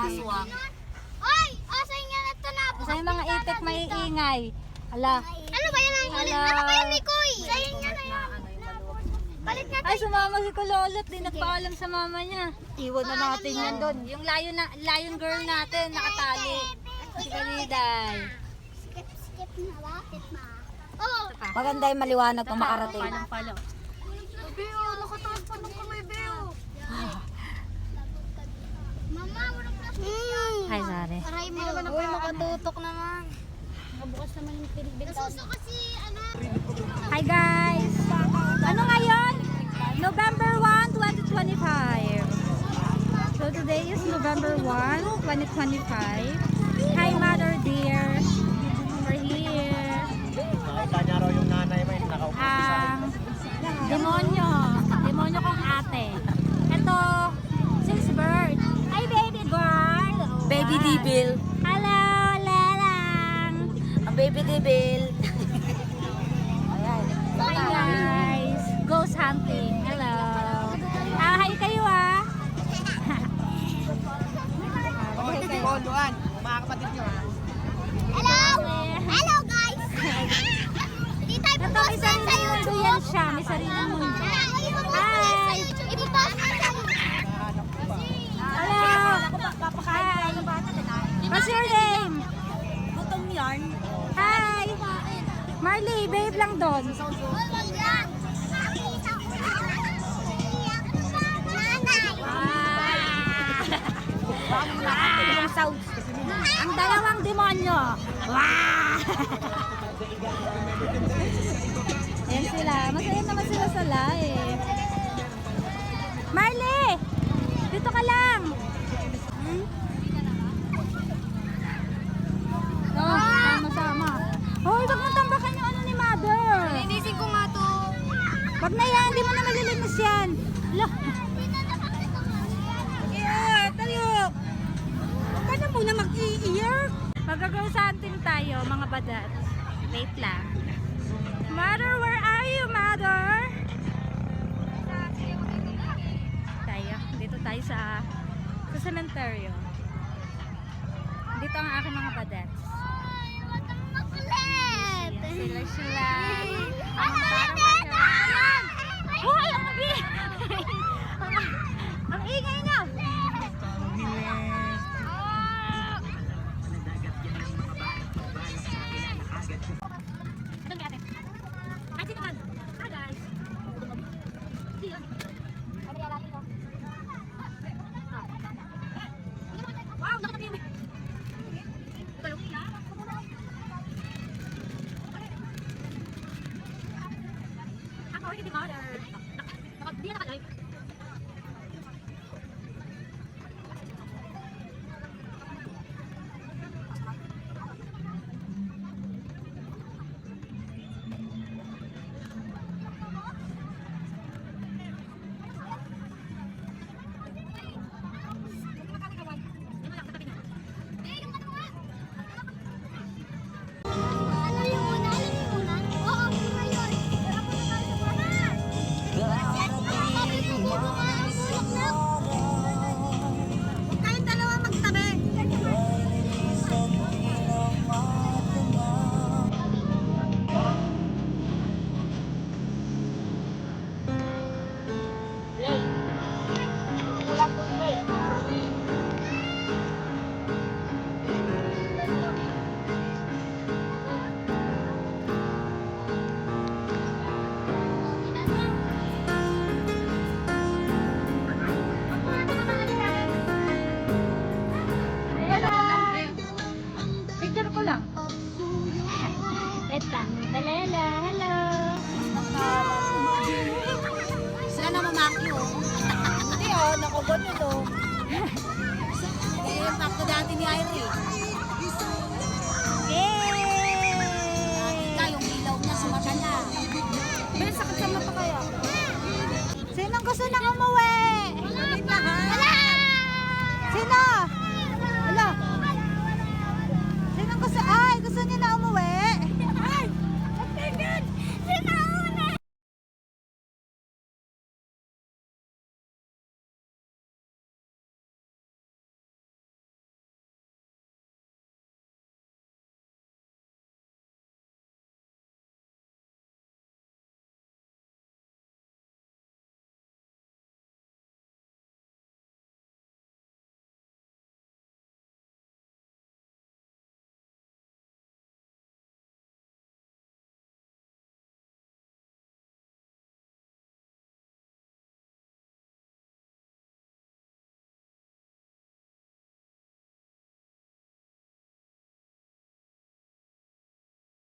aswang. Oy! Asay nga na ito na. Sa mga itik may ingay. Ala. Ano ba yan? Hello. Ano ba yan, Mikoy? Sa'yo nga na yan. Balit na Ay, sumama si Kulolot. Di nagpaalam sa mama niya. Iwan na natin yan doon. Yung lion girl natin, nakatali. Si Kaliday. Skip na ba? Skip na. Oo. Maganda yung maliwanag kung makarating. Palang-palo. Beo, nakataas pa ng kamay, Beo. Mama, walang plastic. Hi, Sari. Aray mo. Uy, makatutok naman. Nakabukas naman yung pinibig. Nasuso kasi, ano? Hi, guys. Ano ngayon? November 1, 2025. So, today is November 1, 2025. Hi, Mother dear. We're here. Nakita niya raw yung nanay mo, nakaupo sa Demonyo. Demonyo kong ate. Ito, since birth. Hi, baby girl. Baby Hi. Dibil. Hello, Lelang. Ang baby Dibil. Ayan. Hi, guys. Ghost hunting. Hello. Hi kayo, ah. Boluan, mga kapatid niyo ha. Hello! Hello, guys! Hindi tayo Ito, pupost may sa sariling mundo YouTube. yan siya. May sariling mundo. Hi! Ipopost na sa Hello. Hi. What's your name? Gutom yarn. Hi. Marley, babe lang doon. Wag lang. Ang sounds. Ang dalawang demonyo. Wow! Ayan sila. Masaya naman sila sa live. Marley! Dito ka lang. Oh, sama-sama. Hoy, wag mo tambakan yung ano ni Mother. Linisin ko nga to. Wag na yan, hindi mo na malilinis yan. Look. Yeah, tayo. Huwag ka na muna mag-i-ear. Mag-ghost-hunting tayo, mga badat. Wait lang. Mother, where are you, Mother? Tayo. Dito tayo sa cementerio. Dito ang aking mga badat. Ay, matang makulit. Sila. Ano Parang yan? Ayan! Hoy, ang abi! Ang ingay niya! Wow, nakatabi! Ako, hindi mother. Hindi nakalive. Ano yung una? Ano yung una? Oo, una yun. Tara po na tayo sa una. Sabi ko, hindi mo nga ang bulak na. Huwag kayong dalawa magtabi. Picture ko lang. Eta. Dalela, hello. Sila na mamakyo. Hindi oh, nakagano no. Eh, yung takto dati ni Irie. Yay! Nakita yung ilaw niya sa mata niya. Ben, sakit sa mata kaya. Sinong gusto nang umuwi? Wala! Sino?